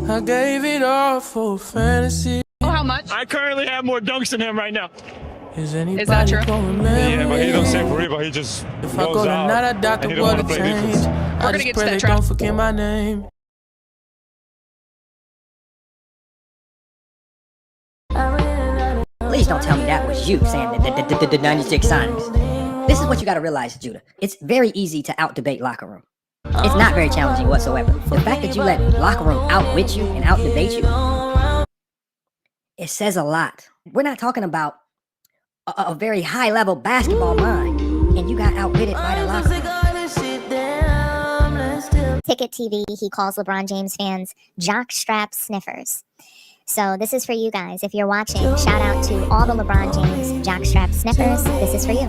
I gave it all for fantasy. Oh, how much? I currently have more dunks than him right now. Is anybody that true? gonna remember? Yeah, but he don't say for real, he just If I goes go out, tonight, I doubt and the he don't want world to will play change. defense. I gonna just get to pray that they trap. don't forget my name. Please don't tell me that was you saying the 96 Sonics. This is what you got to realize, Judah. It's very easy to out-debate locker room. It's not very challenging whatsoever. The fact that you let locker room out-wit you and out-debate you, it says a lot. We're not talking about a very high-level basketball mind, and you got outwitted by the locker room. Ticket TV, he calls LeBron James fans jockstrap sniffers. So this is for you guys. If you're watching, shout out to all the LeBron James jockstrap sniffers. This is for you.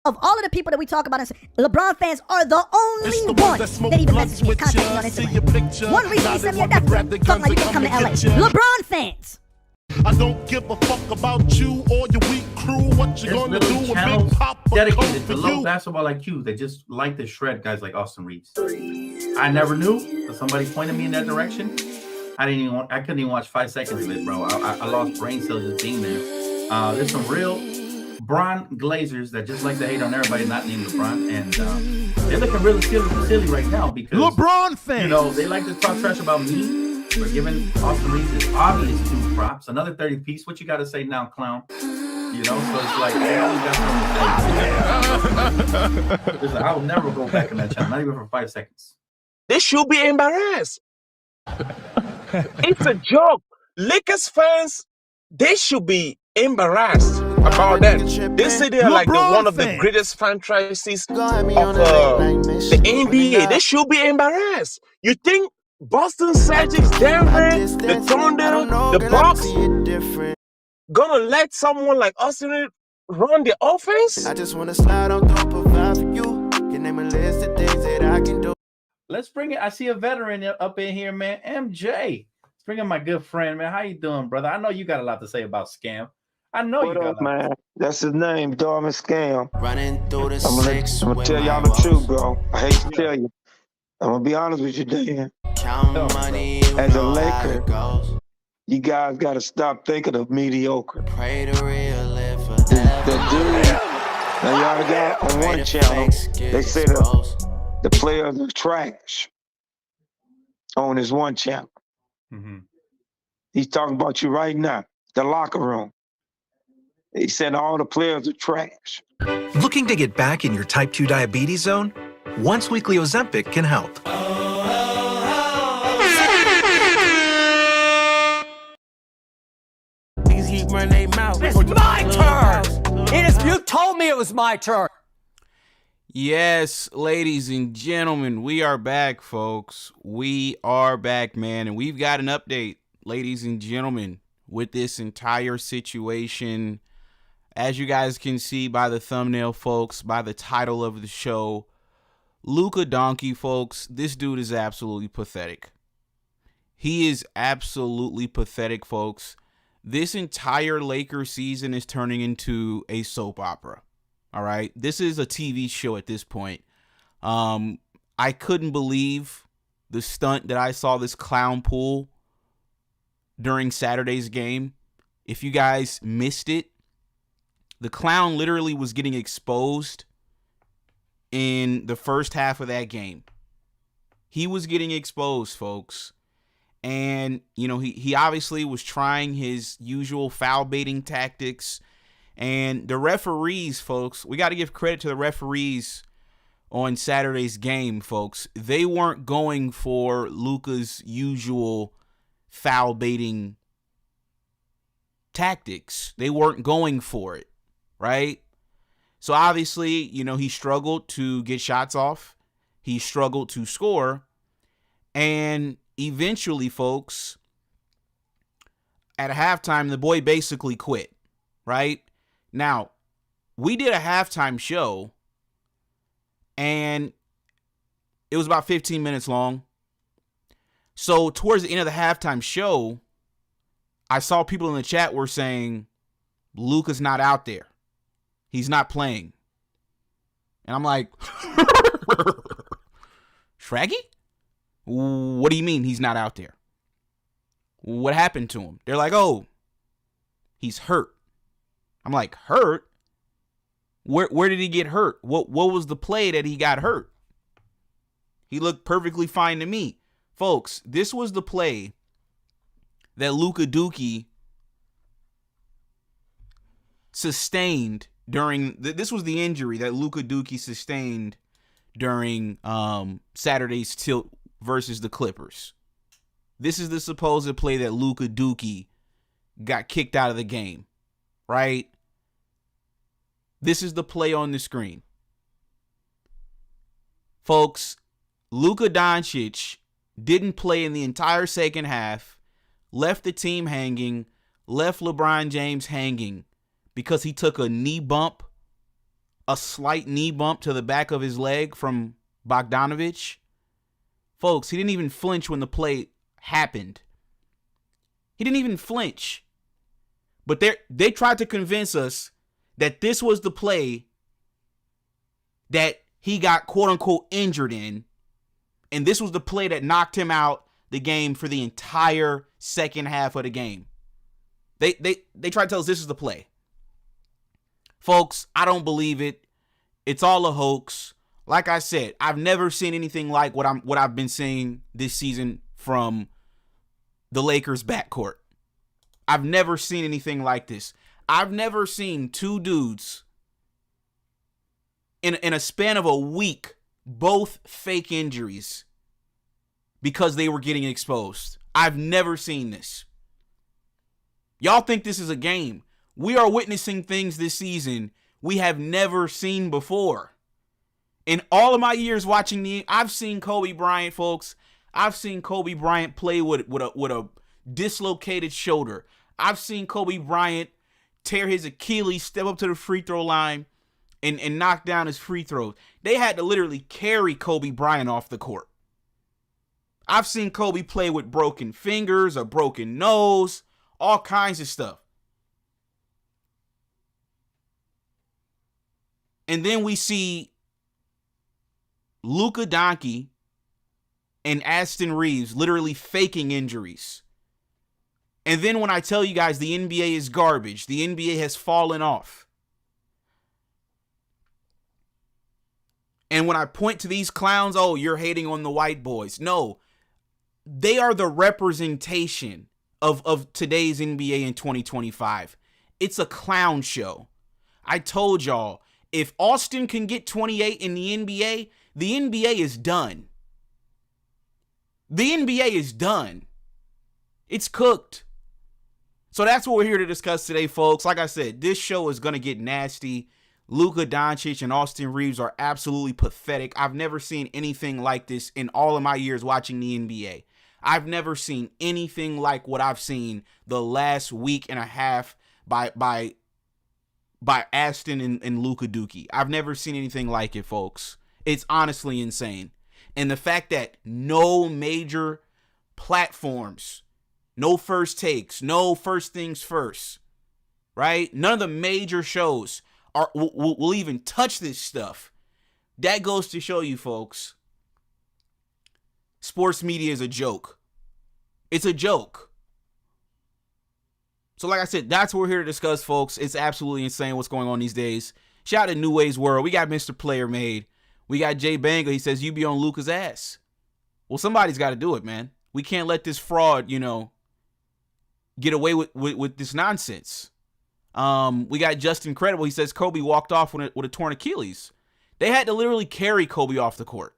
Of all of the people that we talk about, LeBron fans are the only one that even message me, contact me on Instagram. One reason he sent me a death threat, talking like you can't come to LA. LeBron fans. I don't give a fuck about you or your weak crew. What you gonna do with Big Papa dedicated for to low you? basketball IQ. They just like to shred guys like Austin Reeves. I never knew, but somebody pointed me in that direction. I couldn't even watch 5 seconds of it, bro. I lost brain cells just being there. There's some real Bron Glazers that just like to hate on everybody not named LeBron, and they're looking really silly right now because LeBron fans, you know, they like to talk trash about me for giving Austin Reeves this obvious 2 props, another 30 piece. What you got to say now, clown? You know, so it's like they always got something to say. I will never go back in that channel, not even for 5 seconds. They should be embarrassed. It's a joke. Lakers fans, they should be embarrassed about that. They say they are like one of the greatest franchises of the NBA. They should be embarrassed. You think Boston Celtics, Denver, the Thunder, the Bucks gonna let someone like Austin run the offense? I just wanna slide on top of for you. Can name a list of things that I can do. Let's bring it. I see a veteran up in here, man. MJ. Let's bring in my good friend, man. How you doing, brother? I know you got a lot to say about Scam. I know what you got up, man? That's his name, Dorman Scam. Running through the I'm gonna tell y'all the truth, bro. I hate to tell you. I'm gonna be honest with you, Dan. Money, as a Laker, you guys gotta stop thinking of mediocre. Pray to real live the dude, now y'all got on one channel, they say the players are trash on his one channel. Mm-hmm. He's talking about you right now, the locker room. He said all the players are trash. Looking to get back in your type 2 diabetes zone? Once weekly Ozempic can help. It's my turn! You told me it was my turn! Yes, ladies and gentlemen, we are back, folks. We are back, man, and we've got an update, ladies and gentlemen, with this entire situation. As you guys can see by the thumbnail, folks, by the title of the show, Luka Donkey, folks, this dude is absolutely pathetic. He is absolutely pathetic, folks. This entire Lakers season is turning into a soap opera. All right. This is a TV show at this point. I couldn't believe the stunt that I saw this clown pull during Saturday's game. If you guys missed it, the clown literally was getting exposed in the first half of that game. He was getting exposed, folks. And, you know, he obviously was trying his usual foul baiting tactics. And the referees, folks, we got to give credit to the referees on Saturday's game, folks. They weren't going for Luka's usual foul baiting tactics. They weren't going for it, right? So obviously, you know, he struggled to get shots off. He struggled to score. And eventually, folks, at halftime, the boy basically quit, right? Now, we did a halftime show, and it was about 15 minutes long. So towards the end of the halftime show, I saw people in the chat were saying, Luka's not out there. He's not playing. And I'm like, Shraggy? What do you mean he's not out there? What happened to him? They're like, oh, he's hurt. I'm like, hurt? Where did he get hurt? What was the play that he got hurt? He looked perfectly fine to me. Folks, this was the play that Luka Dookie sustained during this was the injury that Luka Dookie sustained during Saturday's tilt versus the Clippers. This is the supposed play that Luka Dookie got kicked out of the game, right? This is the play on the screen. Folks, Luka Doncic didn't play in the entire second half, left the team hanging, left LeBron James hanging because he took a knee bump, a slight knee bump to the back of his leg from Bogdanovich. Folks, he didn't even flinch when the play happened. He didn't even flinch. But they tried to convince us that this was the play that he got quote-unquote injured in, and this was the play that knocked him out the game for the entire second half of the game. They tried to tell us this is the play. Folks, I don't believe it. It's all a hoax. Like I said, I've never seen anything like what I've been seeing this season from the Lakers backcourt. I've never seen anything like this. I've never seen two dudes in a span of a week, both fake injuries because they were getting exposed. I've never seen this. Y'all think this is a game. We are witnessing things this season we have never seen before. In all of my years watching I've seen Kobe Bryant, folks. I've seen Kobe Bryant play with a dislocated shoulder. I've seen Kobe Bryant tear his Achilles, step up to the free throw line, and knock down his free throws. They had to literally carry Kobe Bryant off the court. I've seen Kobe play with broken fingers, a broken nose, all kinds of stuff. And then we see Luka Doncic and Austin Reeves literally faking injuries. And then when I tell you guys the NBA is garbage, the NBA has fallen off. And when I point to these clowns, oh, you're hating on the white boys. No, they are the representation of today's NBA in 2025. It's a clown show. I told y'all, if Austin can get 28 in the NBA is done. The NBA is done. It's cooked. So that's what we're here to discuss today, folks. Like I said, this show is going to get nasty. Luka Doncic and Austin Reeves are absolutely pathetic. I've never seen anything like this in all of my years watching the NBA. I've never seen anything like what I've seen the last week and a half by Aston and Luka Dookie. I've never seen anything like it, folks. It's honestly insane. And the fact that no major platforms, no first takes, no first things first, right? None of the major shows will even touch this stuff. That goes to show you, folks, sports media is a joke. It's a joke. So like I said, that's what we're here to discuss, folks. It's absolutely insane what's going on these days. Shout out to New Ways World. We got Mr. Player Made. We got Jay Banger. He says, you be on Luka's ass. Well, somebody's got to do it, man. We can't let this fraud, get away with this nonsense. We got Justin Credible. He says Kobe walked off with a torn Achilles. They had to literally carry Kobe off the court.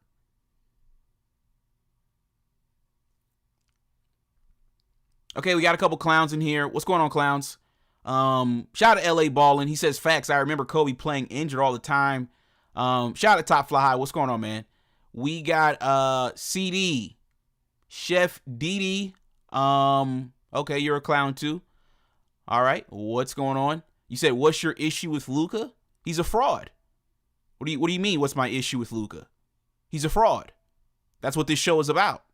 Okay, we got a couple clowns in here. What's going on, clowns? Shout out to LA Ballin. He says facts. I remember Kobe playing injured all the time. Shout out to Top Fly High. What's going on, man? We got CD, Chef Diddy. Okay, you're a clown too. All right, what's going on? You said, what's your issue with Luka? He's a fraud. What do you mean? What's my issue with Luka? He's a fraud. That's what this show is about.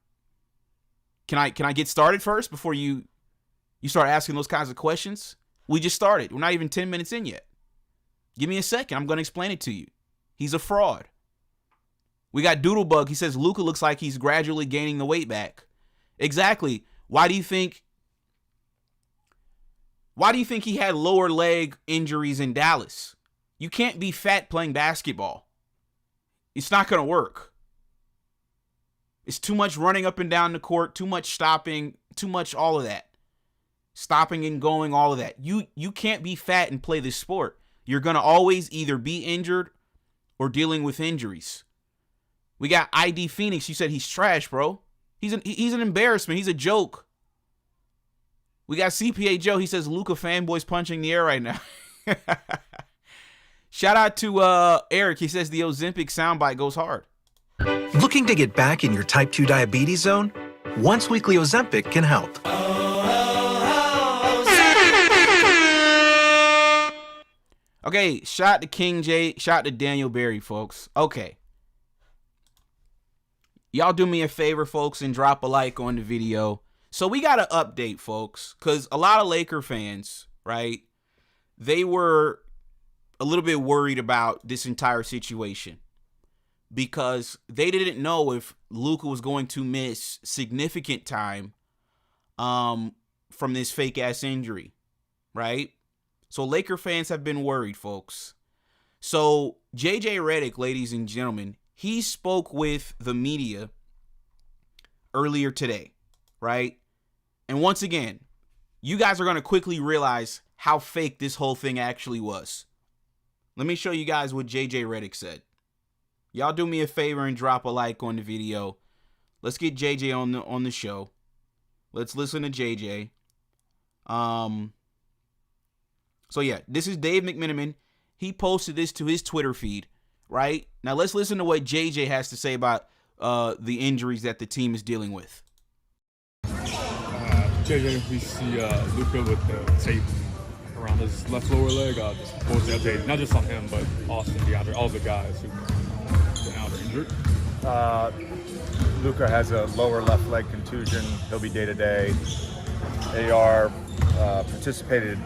Can I get started first before you start asking those kinds of questions? We just started. We're not even 10 minutes in yet. Give me a second. I'm going to explain it to you. He's a fraud. We got Doodlebug. He says Luka looks like he's gradually gaining the weight back. Exactly. Why do you think he had lower leg injuries in Dallas? You can't be fat playing basketball. It's not going to work. It's too much running up and down the court, too much stopping, too much all of that. Stopping and going, all of that. You can't be fat and play this sport. You're going to always either be injured or dealing with injuries. We got ID Phoenix. You said he's trash, bro. He's an embarrassment. He's a joke. We got CPA Joe. He says Luka fanboys punching the air right now. Shout out to Eric. He says the Ozempic soundbite goes hard. Looking to get back in your type 2 diabetes zone? Once weekly Ozempic can help. Okay, shout to King J, shout to Daniel Berry, folks. Okay. Y'all do me a favor, folks, and drop a like on the video. So we got an update, folks, because a lot of Laker fans, right, they were a little bit worried about this entire situation because they didn't know if Luka was going to miss significant time from this fake-ass injury, right? So Laker fans have been worried, folks. So JJ Redick, ladies and gentlemen, he spoke with the media earlier today, right? And once again, you guys are going to quickly realize how fake this whole thing actually was. Let me show you guys what JJ Redick said. Y'all do me a favor and drop a like on the video. Let's get JJ on the show. Let's listen to JJ. So yeah, this is Dave McMenamin. He posted this to his Twitter feed, right? Now let's listen to what JJ has to say about the injuries that the team is dealing with. JJ, we see Luka with the tape around his left lower leg. Just what was the update? Not just on him, but Austin, DeAndre, all the guys who've been out or injured. Luka has a lower left leg contusion. He'll be day-to-day. AR participated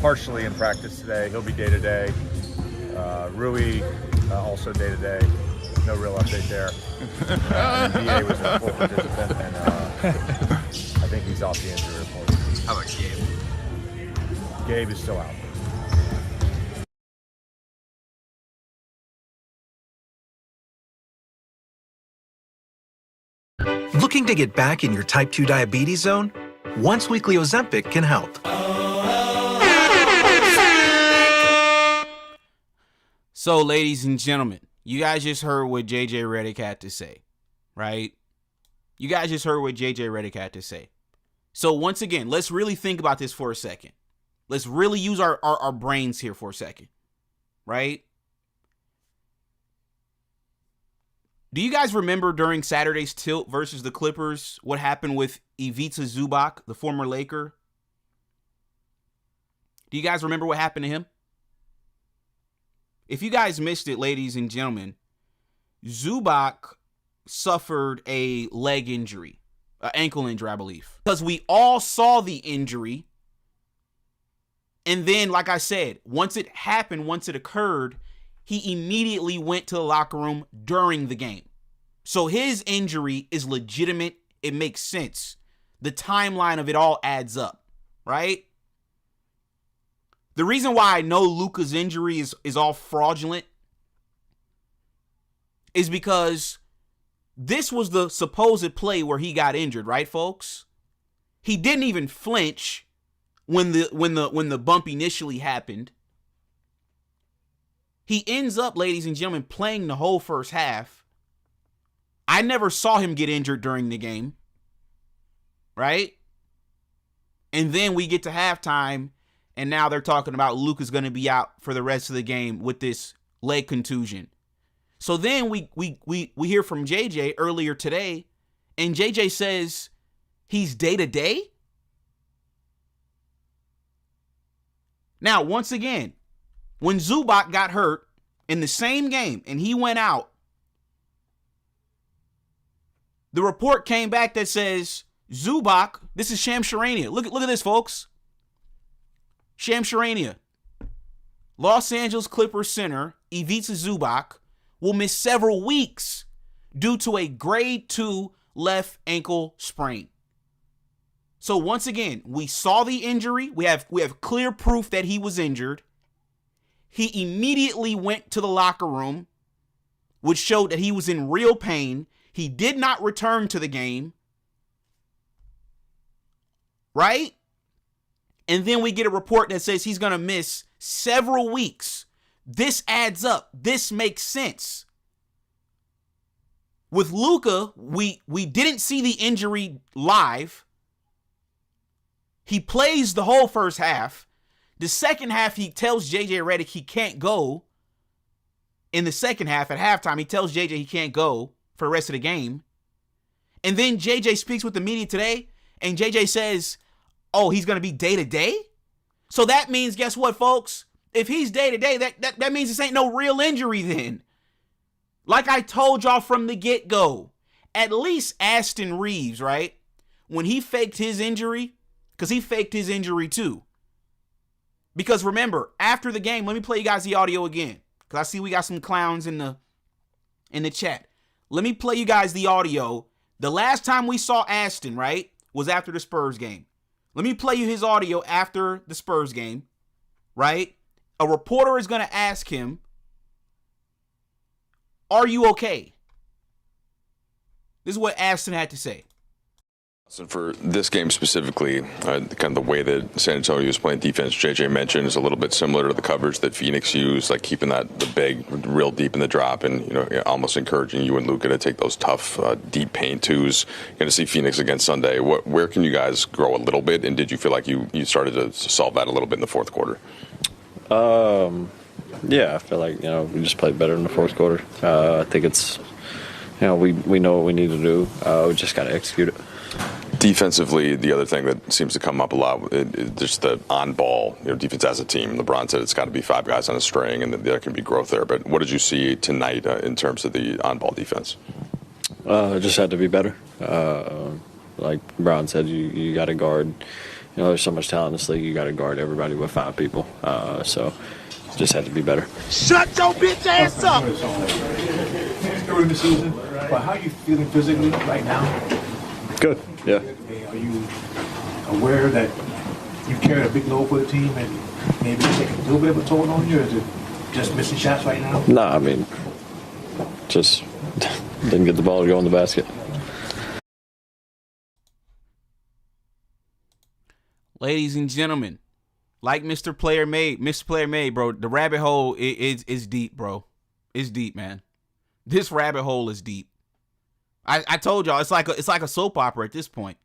partially in practice today. He'll be day-to-day. Rui also day-to-day. No real update there. DA was a full participant, and I think he's off the injury report. How about Gabe? Gabe is still out. Looking to get back in your type 2 diabetes zone? Once weekly Ozempic can help. So, ladies and gentlemen, you guys just heard what JJ Redick had to say, right? You guys just heard what JJ Redick had to say. So, once again, let's really think about this for a second. Let's really use our brains here for a second, right? Do you guys remember during Saturday's tilt versus the Clippers what happened with Ivica Zubac, the former Laker? Do you guys remember what happened to him? If you guys missed it, ladies and gentlemen, Zubac suffered a leg injury, an ankle injury, I believe. Because we all saw the injury. And then, like I said, once it happened, once it occurred, he immediately went to the locker room during the game. So his injury is legitimate. It makes sense. The timeline of it all adds up, right? The reason why I know Luka's injury is all fraudulent is because this was the supposed play where he got injured, right, folks? He didn't even flinch when the bump initially happened. He ends up, ladies and gentlemen, playing the whole first half. I never saw him get injured during the game, right? And then we get to halftime, and now they're talking about Luka's going to be out for the rest of the game with this leg contusion. So then we hear from JJ earlier today, and JJ says he's day-to-day. Now, once again, when Zubac got hurt in the same game and he went out, the report came back that says Zubac, this is Shams Charania. Look at this, folks. Shams Charania. Los Angeles Clippers center Ivica Zubac will miss several weeks due to a grade 2 left ankle sprain. So once again, we saw the injury. We have clear proof that he was injured. He immediately went to the locker room, which showed that he was in real pain. He did not return to the game. Right? And then we get a report that says he's going to miss several weeks. This adds up. This makes sense. With Luka, we didn't see the injury live. He plays the whole first half. The second half, he tells JJ Redick he can't go. In the second half, at halftime, he tells JJ he can't go for the rest of the game. And then JJ speaks with the media today, and JJ says, oh, he's going to be day-to-day? So that means, guess what, folks? If he's day-to-day, that means this ain't no real injury then. Like I told y'all from the get-go, at least Aston Reeves, right? When he faked his injury, because he faked his injury too. Because remember, after the game, let me play you guys the audio again. Because I see we got some clowns in the chat. Let me play you guys the audio. The last time we saw Aston, right, was after the Spurs game. Let me play you his audio after the Spurs game, right? A reporter is going to ask him, are you okay? This is what Aston had to say. So for this game specifically, kind of the way that San Antonio is playing defense, JJ mentioned, is a little bit similar to the coverage that Phoenix used, like keeping the big real deep in the drop and, almost encouraging you and Luka to take those tough, deep paint twos. You're going to see Phoenix against Sunday. Where can you guys grow a little bit, and did you feel like you started to solve that a little bit in the fourth quarter? Yeah, I feel like, we just played better in the fourth quarter. I think it's, we know what we need to do. We just got to execute it. Defensively, the other thing that seems to come up a lot is just the on-ball defense as a team. LeBron said it's got to be 5 guys on a string, and there can be growth there. But what did you see tonight in terms of the on-ball defense? Just had to be better. Like LeBron said, you got to guard. There's so much talent in this league. You got to guard everybody with 5 people. So just had to be better. Shut your bitch ass up! During the season, but how are you feeling physically right now? Good, yeah. Are you aware that you carry a big load for the team and maybe it's taking a little bit of a toll on you, or is it just missing shots right now? No, I mean, just didn't get the ball to go in the basket. Ladies and gentlemen, like Mr. Player Made, bro, the rabbit hole is deep, bro. It's deep, man. This rabbit hole is deep. I told y'all it's like a soap opera at this point.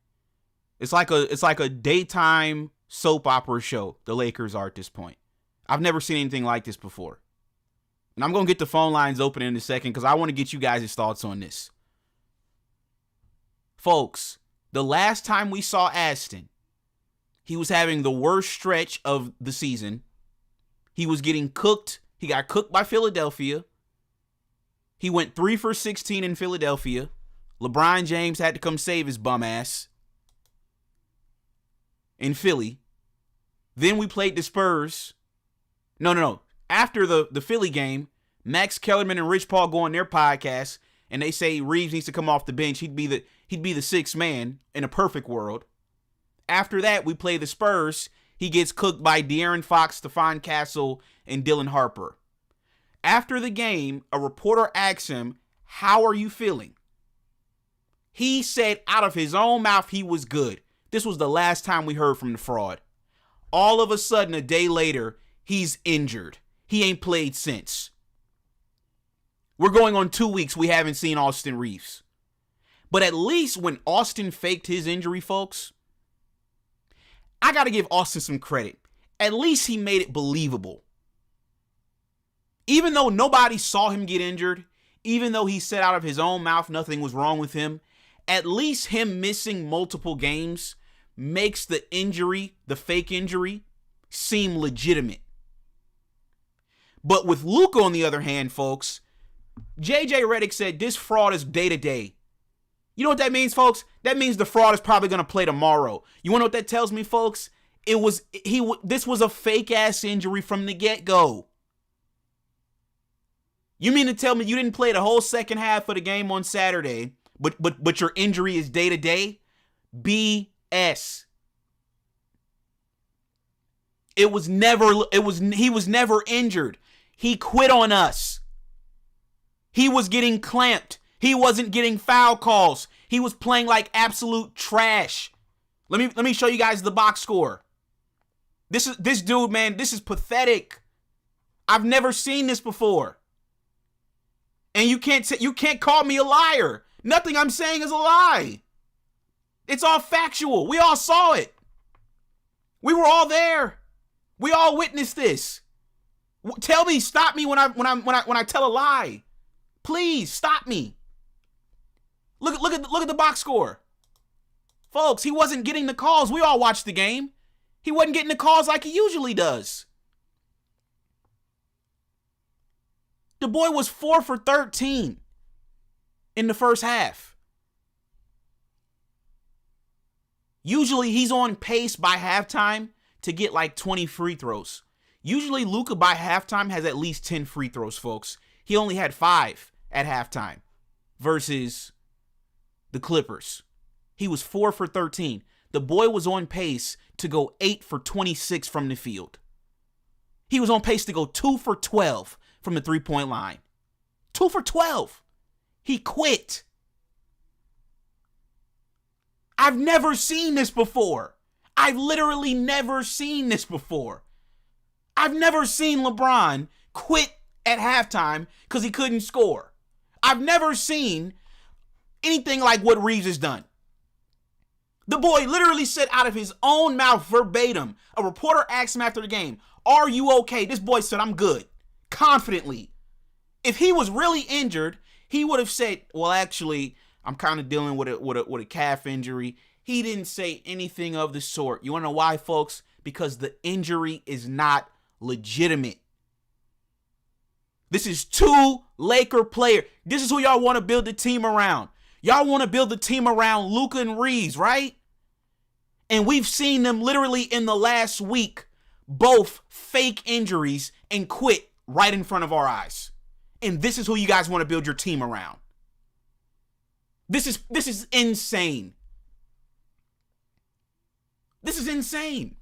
It's like a daytime soap opera show. The Lakers are at this point. I've never seen anything like this before. And I'm gonna get the phone lines open in a second because I want to get you guys' thoughts on this. Folks, the last time we saw Aston, he was having the worst stretch of the season. He was getting cooked. He got cooked by Philadelphia. He went 3 for 16 in Philadelphia. LeBron James had to come save his bum ass in Philly. Then we played the Spurs. No. After the Philly game, Max Kellerman and Rich Paul go on their podcast, and they say Reeves needs to come off the bench. He'd be the sixth man in a perfect world. After that, we play the Spurs. He gets cooked by De'Aaron Fox, Stephon Castle, and Dylan Harper. After the game, a reporter asks him, how are you feeling? He said out of his own mouth he was good. This was the last time we heard from the fraud. All of a sudden, a day later, he's injured. He ain't played since. We're going on 2 weeks we haven't seen Austin Reeves. But at least when Austin faked his injury, folks, I got to give Austin some credit. At least he made it believable. Even though nobody saw him get injured, even though he said out of his own mouth nothing was wrong with him, at least him missing multiple games makes the injury, the fake injury, seem legitimate. But with Luka, on the other hand, folks, JJ Redick said this fraud is day-to-day. You know what that means, folks? That means the fraud is probably going to play tomorrow. You want to know what that tells me, folks? This was a fake-ass injury from the get-go. You mean to tell me you didn't play the whole second half of the game on Saturday, but your injury is day to day? BS. He was never injured. He quit on us. He was getting clamped. He wasn't getting foul calls. He was playing like absolute trash. Let me show you guys the box score. This dude, man, this is pathetic. I've never seen this before. And you can't call me a liar. Nothing I'm saying is a lie. It's all factual. We all saw it. We were all there. We all witnessed this. Tell me, stop me when I tell a lie. Please stop me. Look at the box score. Folks, he wasn't getting the calls. We all watched the game. He wasn't getting the calls like he usually does. The boy was 4 for 13 in the first half. Usually he's on pace by halftime to get like 20 free throws. Usually Luka by halftime has at least 10 free throws, folks. He only had 5 at halftime versus the Clippers. He was 4 for 13. The boy was on pace to go 8 for 26 from the field. He was on pace to go 2 for 12 from the three-point line. 2 for 12. He quit. I've never seen this before. I've literally never seen this before. I've never seen LeBron quit at halftime because he couldn't score. I've never seen anything like what Reeves has done. The boy literally said out of his own mouth verbatim, a reporter asked him after the game, "Are you okay?" This boy said, "I'm good," confidently. If he was really injured, he would have said, "Well, actually, I'm kind of dealing with a calf injury." He didn't say anything of the sort. You want to know why, folks? Because the injury is not legitimate. This is 2 Laker players. This is who y'all want to build the team around. Y'all want to build the team around Luka and Reeves, right? And we've seen them literally in the last week, both fake injuries and quit right in front of our eyes. And this is who you guys want to build your team around. This is insane. This is insane.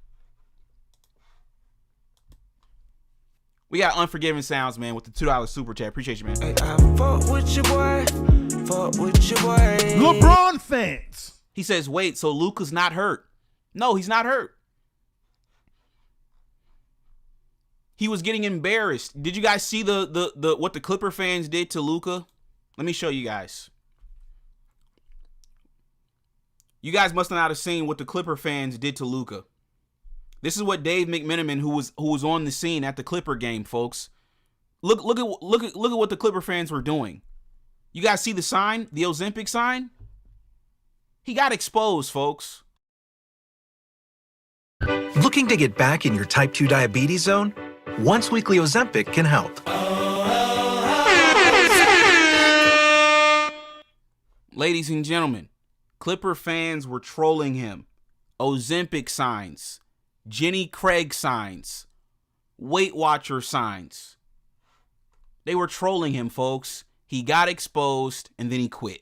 We got Unforgiven Sounds, man, with the $2 super chat. Appreciate you, man. Hey, I fuck with your boy. Fuck with your boy. LeBron fans. He says, wait, so Luka's not hurt? No, he's not hurt. He was getting embarrassed. Did you guys see the what the Clipper fans did to Luka? Let me show you guys. You guys must not have seen what the Clipper fans did to Luka. This is what Dave McMenamin, who was on the scene at the Clipper game, folks. Look at what the Clipper fans were doing. You guys see the sign, the Ozempic sign? He got exposed, folks. Looking to get back in your type 2 diabetes zone? Once weekly Ozempic can help. Ladies and gentlemen, Clipper fans were trolling him. Ozempic signs, Jenny Craig signs, Weight Watcher signs. They were trolling him, folks. He got exposed and then he quit.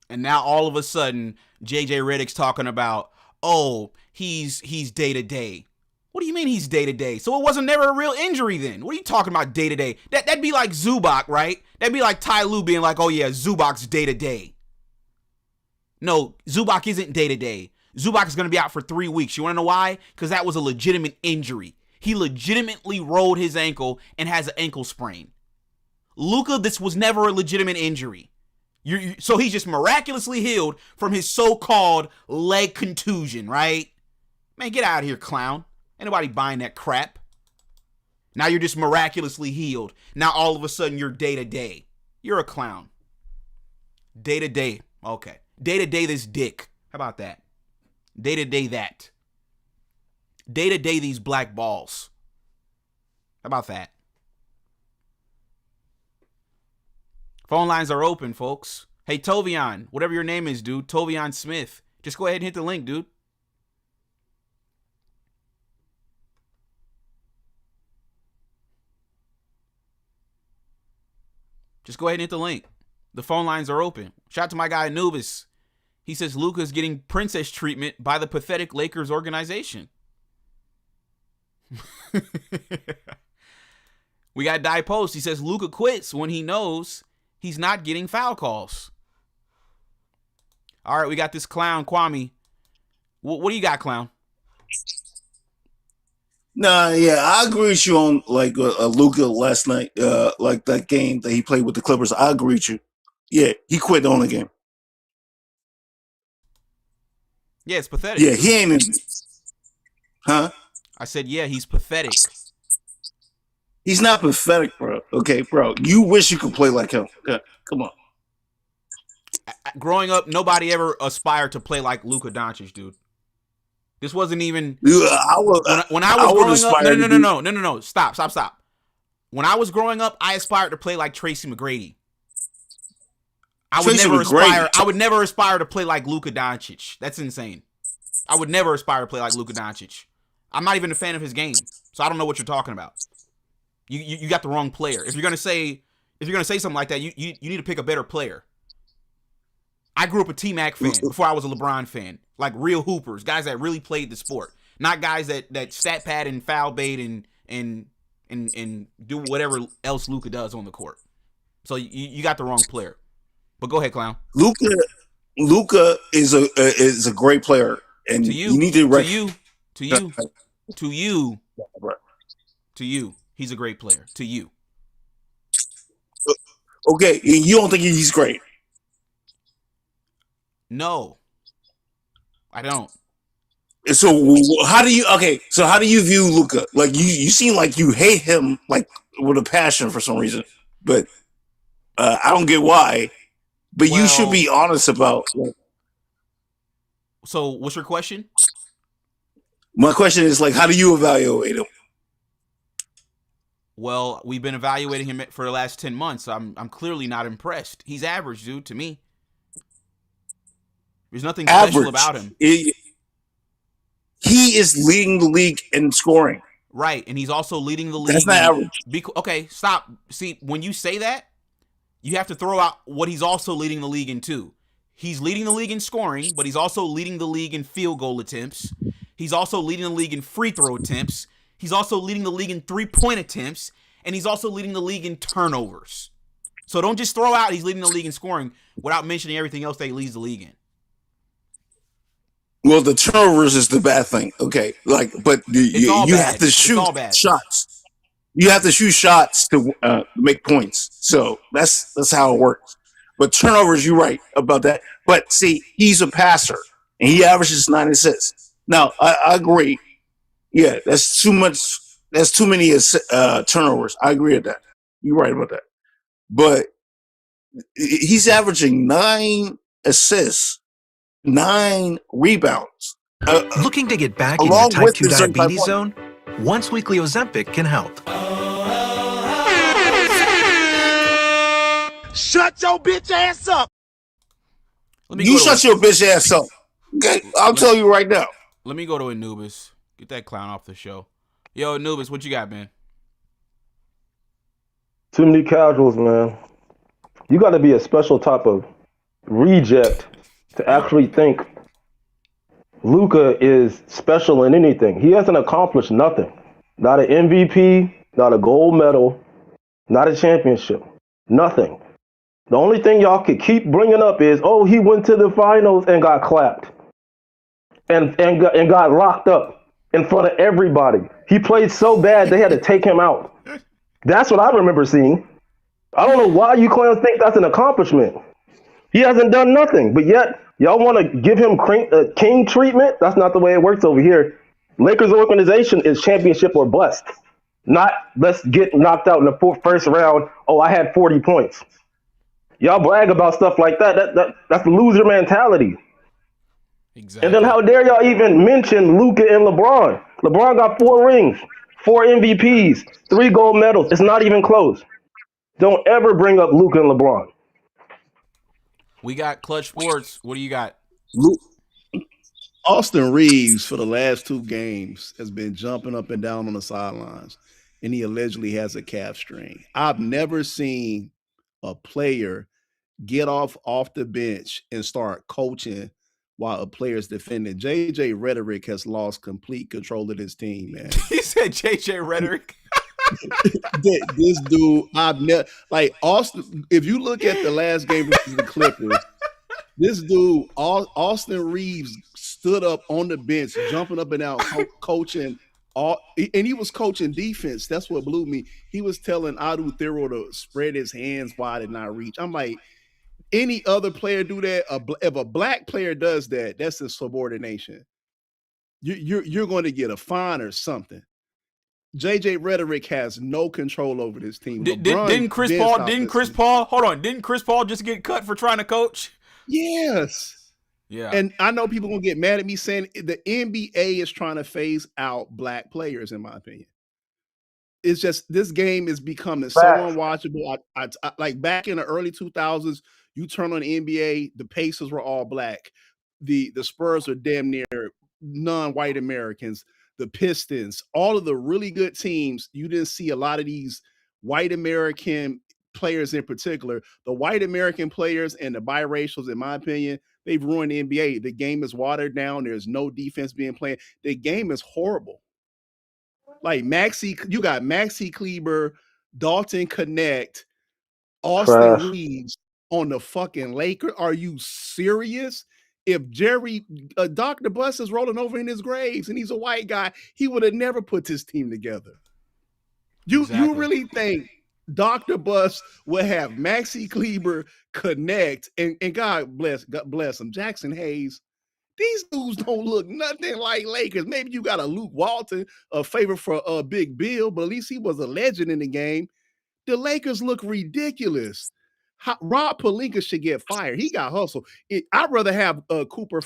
And now all of a sudden, JJ Redick's talking about, oh, he's day to day. What do you mean he's day to day? So it wasn't never a real injury then. What are you talking about day to day? That'd be like Zubac, right? That'd be like Ty Lue being like, oh yeah, Zubac's day to day. No, Zubac isn't day to day. Zubac is going to be out for 3 weeks. You want to know why? Because that was a legitimate injury. He legitimately rolled his ankle and has an ankle sprain. Luka, this was never a legitimate injury. So he's just miraculously healed from his so-called leg contusion, right? Man, get out of here, clown. Ain't nobody buying that crap. Now you're just miraculously healed. Now all of a sudden you're day-to-day. You're a clown. Day-to-day. Okay. Day-to-day this dick. How about that? Day-to-day that. Day-to-day these black balls. How about that? Phone lines are open, folks. Hey, Tovion, whatever your name is, dude. Tovion Smith. Just go ahead and hit the link, dude. Just go ahead and hit the link. The phone lines are open. Shout out to my guy Anubis. He says Luka's getting princess treatment by the pathetic Lakers organization. We got Die Post. He says Luka quits when he knows he's not getting foul calls. All right, we got this clown, Kwame. What do you got, clown? Nah, yeah, I agree with you on like Luka last night, like that game that he played with the Clippers. I agree with you. Yeah, he quit on the game. Yeah, it's pathetic. Yeah, he ain't in. Huh? I said, yeah, he's pathetic. He's not pathetic, bro. Okay, bro. You wish you could play like him. Yeah, come on. Growing up, nobody ever aspired to play like Luka Doncic, dude. This wasn't even. When I was growing up. No. Stop. When I was growing up, I aspired to play like Tracy McGrady. I would never aspire to play like Luka Doncic. That's insane. I would never aspire to play like Luka Doncic. I'm not even a fan of his game, so I don't know what you're talking about. You got the wrong player. If you're gonna say something like that, you need to pick a better player. I grew up a T-Mac fan before I was a LeBron fan. Like real hoopers, guys that really played the sport, not guys that stat pad and foul bait and do whatever else Luka does on the court. So you got the wrong player. But go ahead, clown. Luka is a great player, and you need to to you, he's a great player. To you. Okay, you don't think he's great? No, I don't. So how do you view Luka? Like you seem like you hate him like with a passion for some reason, but I don't get why. But you should be honest about. So what's your question? My question is like, how do you evaluate him? Well, we've been evaluating him for the last 10 months. I'm clearly not impressed. He's average, dude, to me. There's nothing special about him. He is leading the league in scoring. Right, and he's also leading the league. That's not average. Okay, stop. See, when you say that, you have to throw out what he's also leading the league in too. He's leading the league in scoring, but he's also leading the league in field goal attempts. He's also leading the league in free throw attempts. He's also leading the league in three-point attempts, and he's also leading the league in turnovers. So don't just throw out he's leading the league in scoring without mentioning everything else that he leads the league in. Well, the turnovers is the bad thing. Okay, but you have to shoot shots. You have to shoot shots to make points. So that's how it works. But turnovers, you're right about that. But see, he's a passer, and he averages 9 assists. Now, I agree. Yeah, that's too much. That's too many turnovers. I agree with that. You're right about that. But he's averaging 9 assists. 9 rebounds. Looking to get back in your type 2 diabetes zone? Once weekly Ozempic can help. Shut your bitch ass up. You shut your bitch ass up. Okay, I'll tell you right now. Let me go to Anubis. Get that clown off the show. Yo, Anubis, what you got, man? Too many casuals, man. You got to be a special type of reject to actually think Luka is special in anything. He hasn't accomplished nothing. Not an MVP, not a gold medal, not a championship. Nothing. The only thing y'all could keep bringing up is, oh, he went to the finals and got clapped. And got locked up in front of everybody. He played so bad they had to take him out. That's what I remember seeing. I don't know why you clowns think that's an accomplishment. He hasn't done nothing, but yet y'all want to give him king treatment? That's not the way it works over here. Lakers organization is championship or bust. Not let's get knocked out in the first round. Oh, I had 40 points. Y'all brag about stuff like that. That's the loser mentality. Exactly. And then how dare y'all even mention Luka and LeBron? LeBron got 4 rings, 4 MVPs, 3 gold medals. It's not even close. Don't ever bring up Luka and LeBron. We got Clutch Sports. What do you got? Austin Reeves, for the last 2 games, has been jumping up and down on the sidelines, and he allegedly has a calf strain. I've never seen a player get off the bench and start coaching while a player's defending. JJ Rhetoric has lost complete control of this team, man. He said JJ Rhetoric. This dude, I've never like Austin. If you look at the last game versus the Clippers, this dude, Austin Reeves, stood up on the bench, jumping up and down, coaching. And he was coaching defense. That's what blew me. He was telling Adu Thero to spread his hands wide and not reach. I'm like, any other player do that? If a black player does that, that's insubordination. You're going to get a fine or something. JJ Rhetoric has no control over this team. Didn't Chris Paul? Hold on. Didn't Chris Paul just get cut for trying to coach? Yes. Yeah. And I know people gonna get mad at me saying the NBA is trying to phase out black players, in my opinion. It's just this game is becoming so unwatchable. I like back in the early 2000s, you turn on the NBA, the Pacers were all black. The Spurs are damn near non-white Americans. The Pistons, all of the really good teams, you didn't see a lot of these white American players in particular. The white American players and the biracials, in my opinion, they've ruined the NBA. The game is watered down. There's no defense being played. The game is horrible. Like you got Maxi Kleber, Dalton Connect, Austin Reeves on the fucking Lakers. Are you serious? If Dr. Bus is rolling over in his graves and he's a white guy, he would have never put this team together. You really think Dr. Bus would have Maxi Kleber, Connect, and God bless him, Jackson Hayes? These dudes don't look nothing like Lakers. Maybe you got a Luke Walton, a favor for Big Bill, but at least he was a legend in the game. The Lakers look ridiculous. Rob Pelinka should get fired. He got hustled. I'd rather have Cooper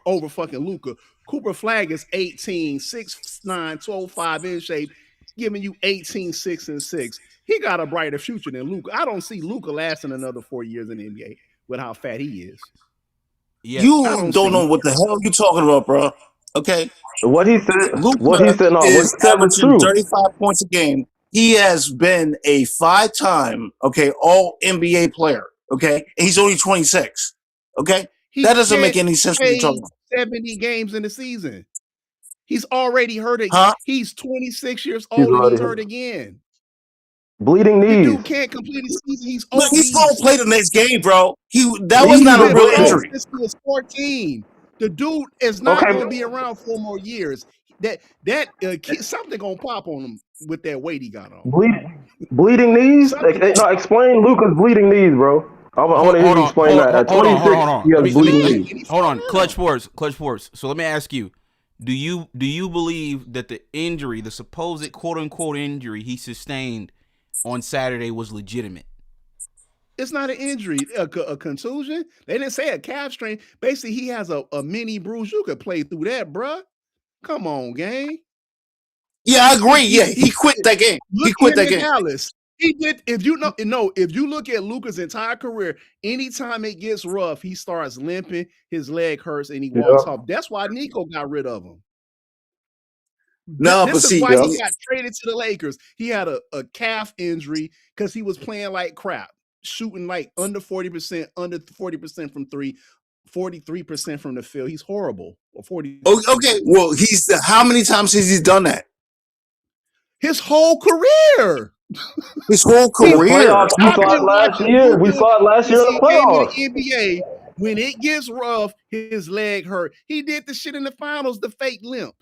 over fucking Luka. Cooper Flag is 18, 6'9", 12'5", in shape, giving you 18, 6 and 6. He got a brighter future than Luka. I don't see Luka lasting another 4 years in the NBA with how fat he is. Yeah, you don't know what the hell you're talking about, bro. Okay. What he said. Luka is averaging 35 points a game. He has been a 5-time, all NBA player. Okay. And he's only 26. Okay. That doesn't make any sense when you're talking about 70 games in the season. He's already hurt again. He's 26 years old and he's hurt again. Bleeding knees. The dude can't complete his season. He's obese. He's going to play the next game, bro. That was not a real injury. Since he was 14. The dude is not going to be around 4 more years. Something going to pop on him with that weight he got on. Bleeding knees? No, explain Luka's bleeding knees, bro. I want to hear you explain that. At 26, he has bleeding knees. Hold on. Clutch Sports. So let me ask you. Do you believe that the injury, the supposed quote-unquote injury he sustained on Saturday was legitimate? It's not an injury, a contusion. They didn't say a calf strain. Basically, he has a mini bruise. You could play through that, bruh. Come on, gang. Yeah, I agree. Yeah, he quit that game. He quit that game. Dallas. He did. If you look at Luka's entire career, anytime it gets rough, he starts limping, his leg hurts, and he walks off. That's why Nico got rid of him. This is why he got traded to the Lakers. He had a calf injury because he was playing like crap, shooting like under 40%, under 40% from three, 43% from the field. He's horrible. Or 40. Okay, well, how many times has he done that? His whole career. His whole career. We saw it last year. We saw it last year in the playoffs. In the NBA, when it gets rough, his leg hurt. He did the shit in the finals, the fake limp.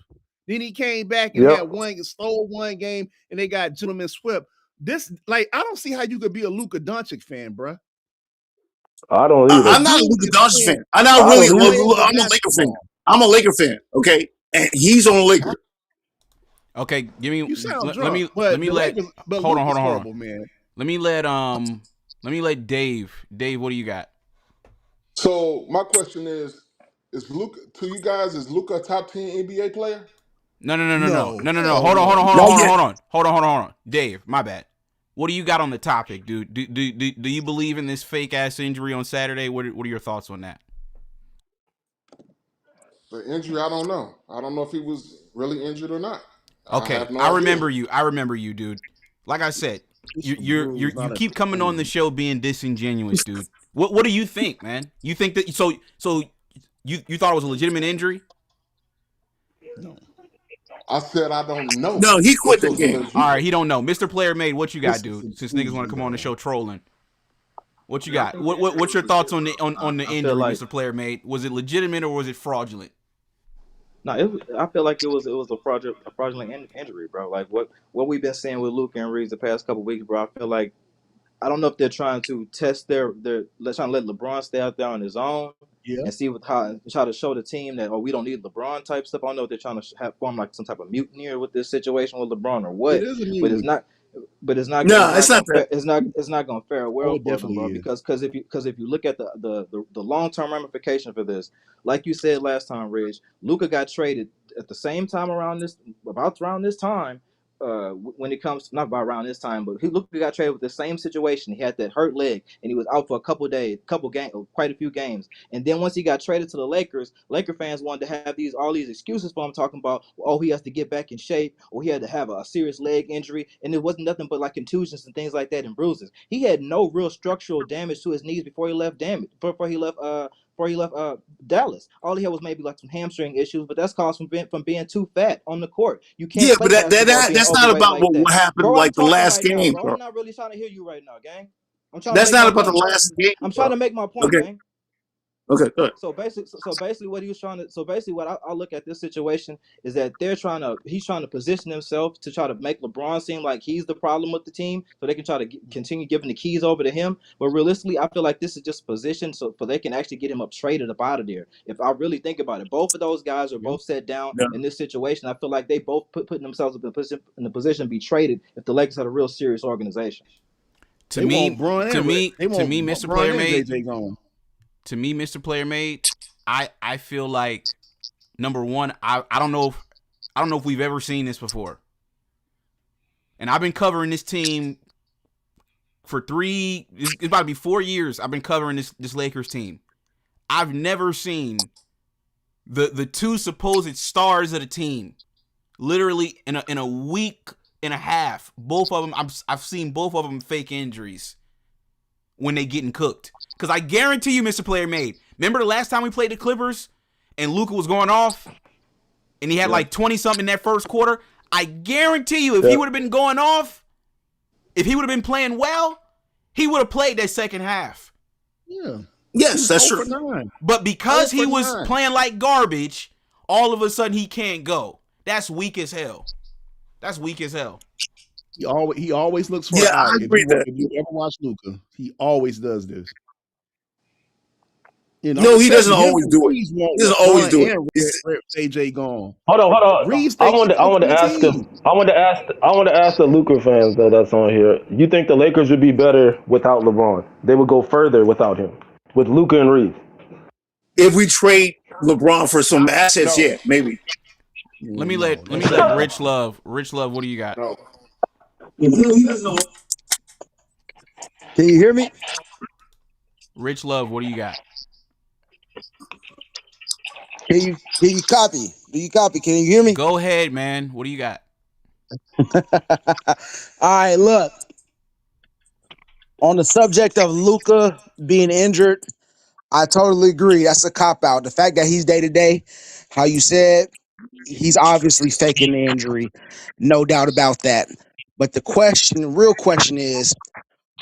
Then he came back and stole one game, and they got gentlemen swept. I don't see how you could be a Luka Doncic fan, bro. I don't either. I'm not a Luka Doncic fan. I'm not really. I'm a Laker fan. I'm a Laker fan. Okay, and he's on the Lakers. Okay, give me. You sound let me let. Hold on, man. Let me let Dave. Dave, what do you got? So my question is Luka to you guys? Is Luka a top 10 NBA player? No. Hold on. Dave, my bad. What do you got on the topic, dude? Do you believe in this fake ass injury on Saturday? What are your thoughts on that? The injury, I don't know. I don't know if he was really injured or not. Okay, I remember you, dude. Like I said, You keep coming on the show being disingenuous, dude. What do you think, man? You think that so you thought it was a legitimate injury? No. I said I don't know. No, he quit the game. All right, he don't know. Mr. Player Made, what you got, dude? Since niggas want to come on the show trolling, what you got? What's your thoughts on the injury, like, Mr. Player Made? Was it legitimate or was it fraudulent? No, I feel like it was a fraudulent injury, bro. Like what we've been seeing with Luka and Reeves the past couple weeks, bro. I feel like I don't know if they're trying to test they're trying to let LeBron stay out there on his own and see how try to show the team that we don't need LeBron type stuff. I don't know if they're trying to form like some type of mutiny with this situation with LeBron or what. It is a mutiny. But it's not. But it's not. No, it's not. that. It's not going to fare well it for them, definitely bro. is. Because if you look at the long term ramification for this, like you said last time, Ridge, Luka got traded at the same time around this time. When it comes not about around this time, but Luka got traded with the same situation. He had that hurt leg, and he was out for a couple days, quite a few games. And then once he got traded to the Lakers, Laker fans wanted to have all these excuses for him, talking about he has to get back in shape, or he had to have a serious leg injury, and it wasn't nothing but like contusions and things like that and bruises. He had no real structural damage to his knees before he left Dallas. All he had was maybe like some hamstring issues, but that's caused from being too fat on the court. You can't. Yeah, but that's not about what happened bro, like the last right game, now, bro. I'm not really trying to hear you right now, gang. That's not about the last game. I'm trying to make my point, okay. gang. Okay, good. So basically, what he was trying to. So basically, what I look at this situation is that he's trying to position himself to try to make LeBron seem like he's the problem with the team, so they can try to continue giving the keys over to him. But realistically, I feel like this is just position so they can actually get him traded up out of there. If I really think about it, both of those guys are both set down in this situation. I feel like they both putting themselves in the position to be traded if the Lakers had a real serious organization. To me, Mr. Player Made. To me, Mr. Player Made, I feel like number one, I don't know if we've ever seen this before. And I've been covering this team for it's about to be 4 years. I've been covering this Lakers team. I've never seen the two supposed stars of the team literally in a week and a half. Both of them, I've seen both of them fake injuries when they getting cooked. Because I guarantee you, Mr. Player Made, remember the last time we played the Clippers and Luka was going off and he had like 20-something in that first quarter? I guarantee you, if he would have been going off, if he would have been playing well, he would have played that second half. Yeah. Yes, that's true. But because he was playing like garbage, all of a sudden he can't go. That's weak as hell. He always looks for I agree if you ever watch Luka, he always does this. No, he doesn't always do it. He doesn't always do it. AJ gone. Hold on. Reeves I want to ask him. I want to ask the Luka fans that's on here. You think the Lakers would be better without LeBron? They would go further without him, with Luka and Reeves. If we trade LeBron for some assets, yeah, maybe. Let me let Rich Love. Rich Love, what do you got? No. Can you hear me? Rich Love, what do you got? Can you copy? Do you copy? Can you hear me? Go ahead, man. What do you got? All right, look. On the subject of Luka being injured, I totally agree. That's a cop-out. The fact that he's day-to-day, how you said, he's obviously faking the injury. No doubt about that. But the real question is,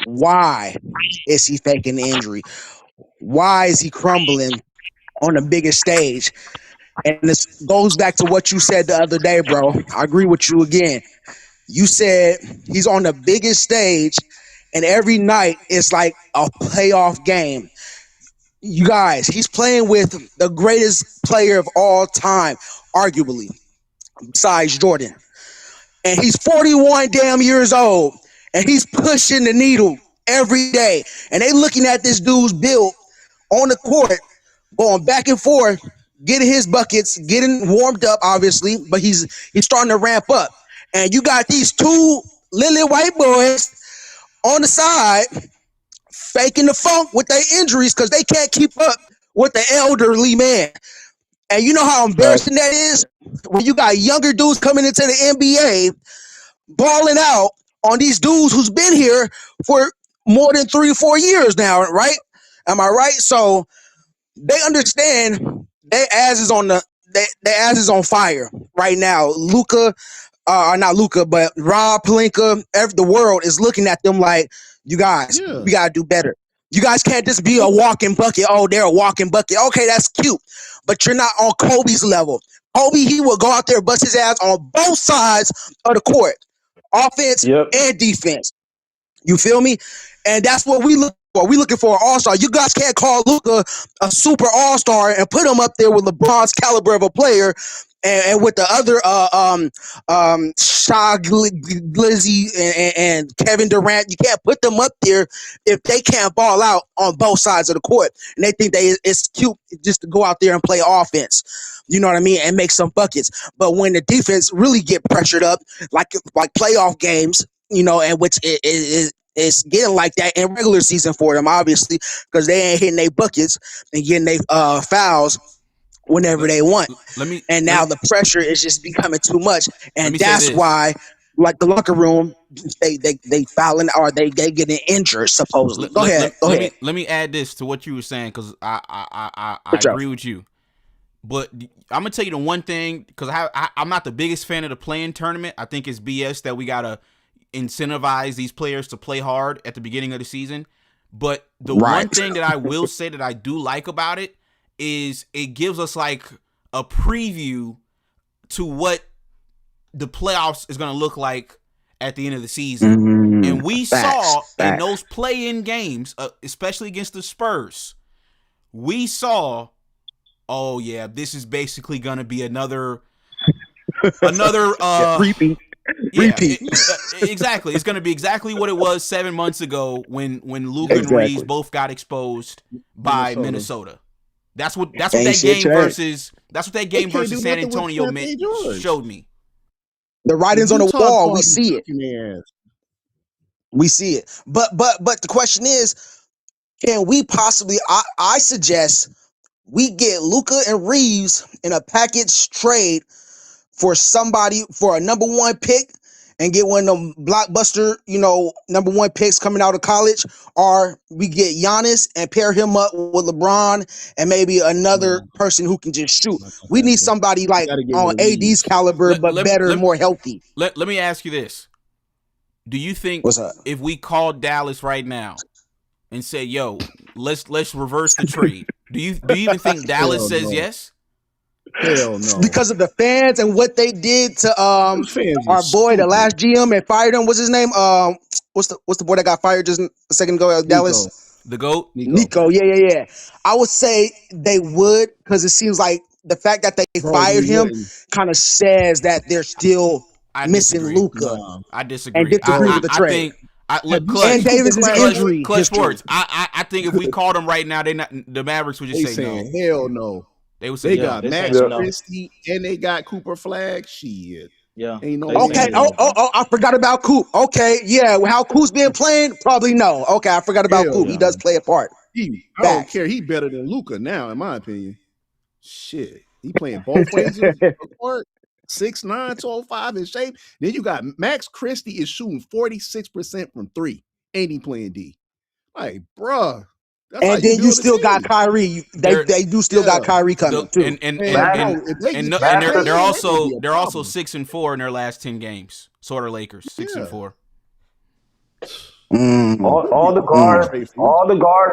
why is he faking the injury? Why is he crumbling on the biggest stage? And this goes back to what you said the other day, bro. I agree with you again. You said he's on the biggest stage, and every night it's like a playoff game. You guys, he's playing with the greatest player of all time, arguably, besides Jordan. And he's 41 damn years old, and he's pushing the needle every day. And they looking at this dude's build on the court, going back and forth, getting his buckets, getting warmed up, obviously, but he's starting to ramp up. And you got these two lily white boys on the side faking the funk with their injuries because they can't keep up with the elderly man. And you know how embarrassing that is when you got younger dudes coming into the NBA, balling out, on these dudes who's been here for more than 3 or 4 years now, right? Am I right? So they understand their ass is on their ass is on fire right now. Luka, not Luka, but Rob Pelinka, the world is looking at them like, you guys, we gotta do better. You guys can't just be a walking bucket. Oh, they're a walking bucket. Okay, that's cute, but you're not on Kobe's level. Kobe, he will go out there and bust his ass on both sides of the court, offense and defense. You feel me? And that's what we look for. We looking for an all-star. You guys can't call Luka a super all-star and put him up there with LeBron's caliber of a player and with the other Shai Glizzy and Kevin Durant. You can't put them up there if they can't ball out on both sides of the court. And they think it's cute just to go out there and play offense. You know what I mean? And make some buckets. But when the defense really get pressured up, like playoff games, you know, and which it's getting like that in regular season for them, obviously, because they ain't hitting their buckets and getting their fouls whenever they want. Now the pressure is just becoming too much, and that's why, like the locker room, they fouling or they getting injured supposedly. Go ahead. Let me add this to what you were saying, because I agree with you. But I'm gonna tell you the one thing, because I'm not the biggest fan of the play-in tournament. I think it's BS that we gotta incentivize these players to play hard at the beginning of the season. But the one thing that I will say that I do like about it is it gives us like a preview to what the playoffs is going to look like at the end of the season. And we saw in those play-in games, especially against the Spurs, we saw, oh yeah, this is basically going to be another repeat. Exactly. It's going to be exactly what it was 7 months ago when Luka and Reeves both got exposed by Minnesota. That's what that game versus San Antonio showed me. The writing's on the wall. We see it. We see it. But the question is, can we possibly? I suggest we get Luka and Reeves in a package trade for a number 1 pick and get one of them blockbuster, number 1 picks coming out of college, or we get Giannis and pair him up with LeBron and maybe another person who can just shoot. We need somebody like on AD's caliber, but better and more healthy. Let me ask you this. Do you think if we called Dallas right now and say, yo, let's reverse the trade, do you even think Dallas says yes? Hell no. Because of the fans and what they did to our boy, the last GM, and fired him. What's his name? What's the boy that got fired just a second ago? Dallas. The GOAT? Nico. Yeah. I would say they would, because it seems like the fact that they fired him kind of says that they're still missing Luka. I disagree. And disagree with the trade. And Davis's injury. Clutch Sports. I think if we called them right now, the Mavericks would just say no. Hell no. They would say they got Max Christie and they got Cooper Flag. Shit. Yeah. Ain't no okay. Oh, I forgot about Coop. Okay. Yeah. How Coop's been playing? Probably no. Okay. I forgot about Coop. He does play a part. I don't care. He better than Luka now, in my opinion. Shit. He playing both ways of the court. 6'9", 205 in shape. Then you got Max Christie is shooting 46% from 3. Ain't he playing D? Like, bruh. And then you still got Kyrie. They do still got Kyrie coming too. And they're also 6-4 in their last 10 games. So are Lakers 6-4. All the guards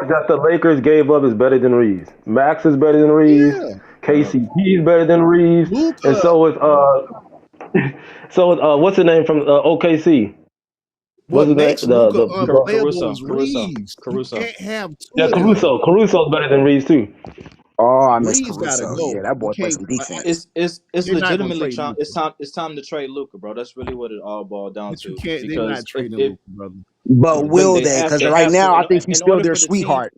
that the Lakers gave up is better than Reeves. Max is better than Reeves. KCP is better than Reeves, and so is what's the name from OKC? What makes Luka Caruso. You can't have two. Yeah, Caruso's better than Reeves too. Oh, I miss Reeves Caruso. gotta go. Yeah, that boy plays some defense. It's You're not gonna legitimately trade it's time to trade Luka, bro. That's really what it all boiled down But to. you can't. They're not trading Luka, brother. But will they? Because right now, I think he's in still order their for the sweetheart.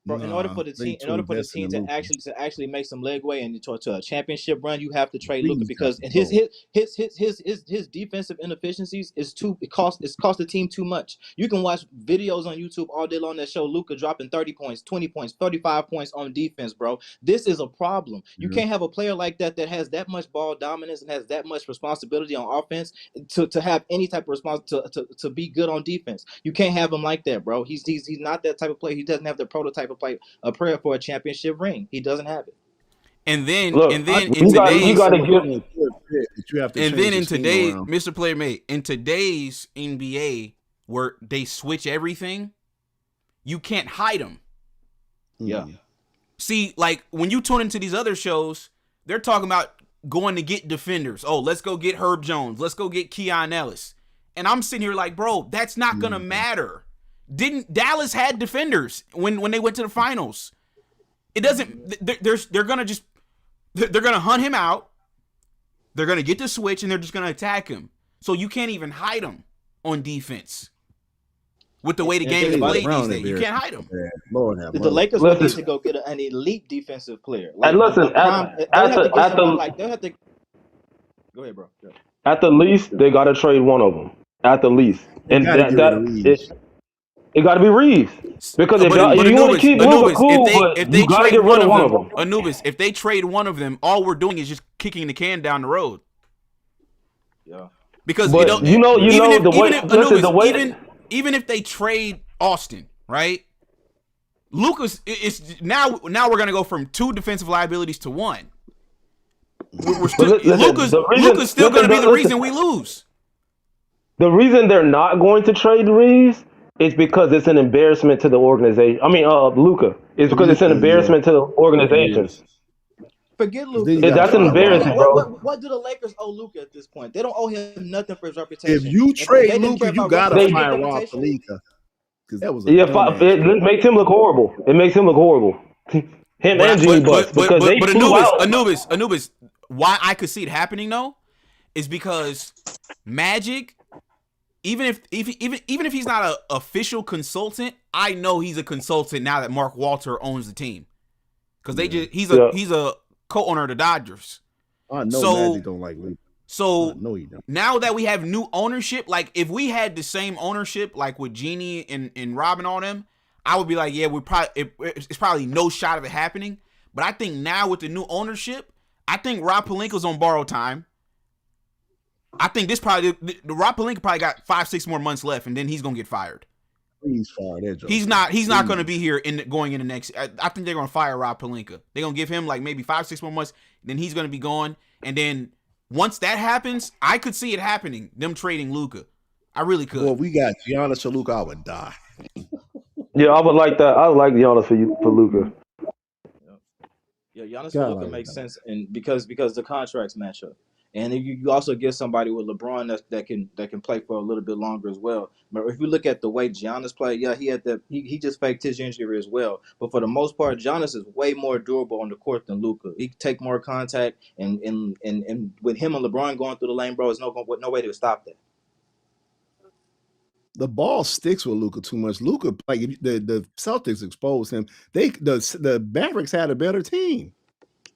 Bro, in order Nah, for the they team, too invested in Luka. to actually make some legway and to a championship run, you have to trade Luka Please got because to and go. his defensive inefficiencies is it's cost the team too much. You can watch videos on YouTube all day long that show Luka dropping 30 points, 20 points, 35 points on defense, bro. This is a problem. You can't have a player like that has that much ball dominance and has that much responsibility on offense to have any type of response to be good on defense. You can't have him like that, bro. He's not that type of player. He doesn't have the prototype of play a prayer for a championship ring. He doesn't have it. And then Look, in today's Mr. Player Mate, in today's NBA where they switch everything, you can't hide them. Yeah. See, like when you tune into these other shows, they're talking about going to get defenders. Oh, let's go get Herb Jones. Let's go get Keon Ellis. And I'm sitting here like, bro, that's not gonna matter. Didn't Dallas had defenders when they went to the finals? It doesn't. They're gonna hunt him out. They're gonna get the switch and they're just gonna attack him. So you can't even hide him on defense. With the way the game is played these days, you can't hide him. Lord have The Lakers would need to go get an elite defensive player. Like, and listen, they'll have to. Go ahead, bro. Go ahead. At the least, they got to trade one of them. At the least, and it got to be Reeves because if you want to keep Luka cool, if they you got to trade get rid of one of them. Anubis, if they trade one of them, all we're doing is just kicking the can down the road. Yeah. Because even if they trade Austin, right? Luka's now we're gonna go from 2 defensive liabilities to 1. Luka's still gonna be the reason we lose. The reason they're not going to trade Reeves is because it's an embarrassment to the organization. I mean, Luka. It's because it's an embarrassment to the organization. Forget Luka. That's an embarrassment, bro. What do the Lakers owe Luka at this point? They don't owe him nothing for his reputation. If you trade Luka, you gotta fire Rob Pelinka. Because that was it makes him look horrible. It makes him look horrible. Him and G Bucks because they flew out. Anubis. Why I could see it happening though, is because Magic, even if he's not an official consultant, I know he's a consultant now that Mark Walter owns the team, because he's a co-owner of the Dodgers. I know Magic don't like Luka. So now that we have new ownership, like if we had the same ownership like with Jeannie and Rob and all them, I would be like, yeah, it's probably no shot of it happening. But I think now with the new ownership, I think Rob Pelinka's on borrowed time. I think the Rob Pelinka probably got 5-6 more months left, and then he's gonna get fired. Please fire that joke. He's not gonna be here going into next. I think they're gonna fire Rob Pelinka. They're gonna give him like maybe 5-6 more months, then he's gonna be gone. And then once that happens, I could see it happening. Them trading Luka, I really could. Well, we got Giannis or Luka, I would die. Yeah, I would like that. I would like Giannis for Luka. Yeah, Giannis for Luka makes sense, and because the contracts match up. And you also get somebody with LeBron that can play for a little bit longer as well. But if you look at the way Giannis played, yeah, he just faked his injury as well. But for the most part, Giannis is way more durable on the court than Luka. He can take more contact, and with him and LeBron going through the lane, bro, there's no way to stop that. The ball sticks with Luka too much. Luka, like the Celtics exposed him. The Mavericks had a better team.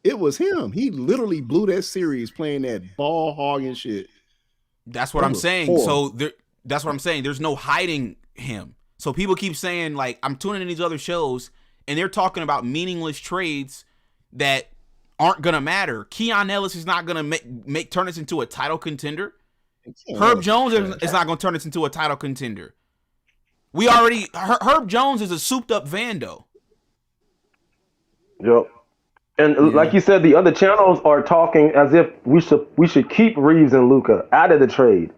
It was him. He literally blew that series playing that ball hogging shit. That's what I'm saying. So that's what I'm saying. There's no hiding him. So people keep saying, like, I'm tuning in these other shows and they're talking about meaningless trades that aren't gonna matter. Keon Ellis is not gonna turn us into a title contender. Herb Jones is not gonna turn us into a title contender. Herb Jones is a souped up Vando. Yep. And like you said, the other channels are talking as if we should keep Reeves and Luka out of the trade.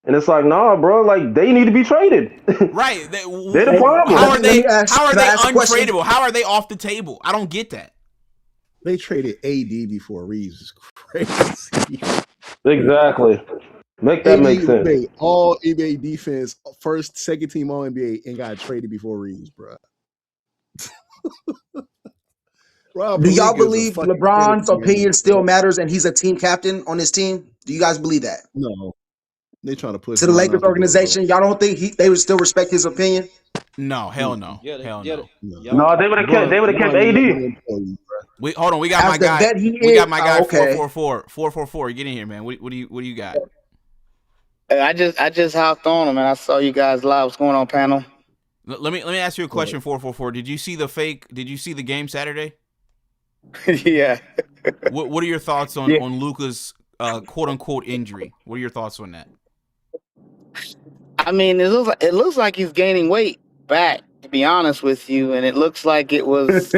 And it's like, nah, bro, like they need to be traded. Right. They're the problem. How are they untradeable? How are they off the table? I don't get that. They traded AD before Reeves. It's crazy. Exactly. Make that make sense. All NBA defense, first, second team All NBA, and got traded before Reeves, bro. Do y'all believe LeBron's opinion still matters and he's a team captain on his team? Do you guys believe that? No. They trying to push to the Bron Lakers out the door, bro. organization? Y'all don't think they would still respect his opinion? No, hell no. Yeah, Hell no. No, they would have kept. They would have kept AD. We hold on. We got As my the guy. vet he We is, got my guy. okay. 444. Get in here, man. What do you got? I just hopped on them and I saw you guys live. What's going on, panel? Let me ask you a question. 444. Did you see the game Saturday? Yeah. What are your thoughts on Luka's quote unquote injury? What are your thoughts on that? I mean, it looks like he's gaining weight back, to be honest with you, and it looks like it was.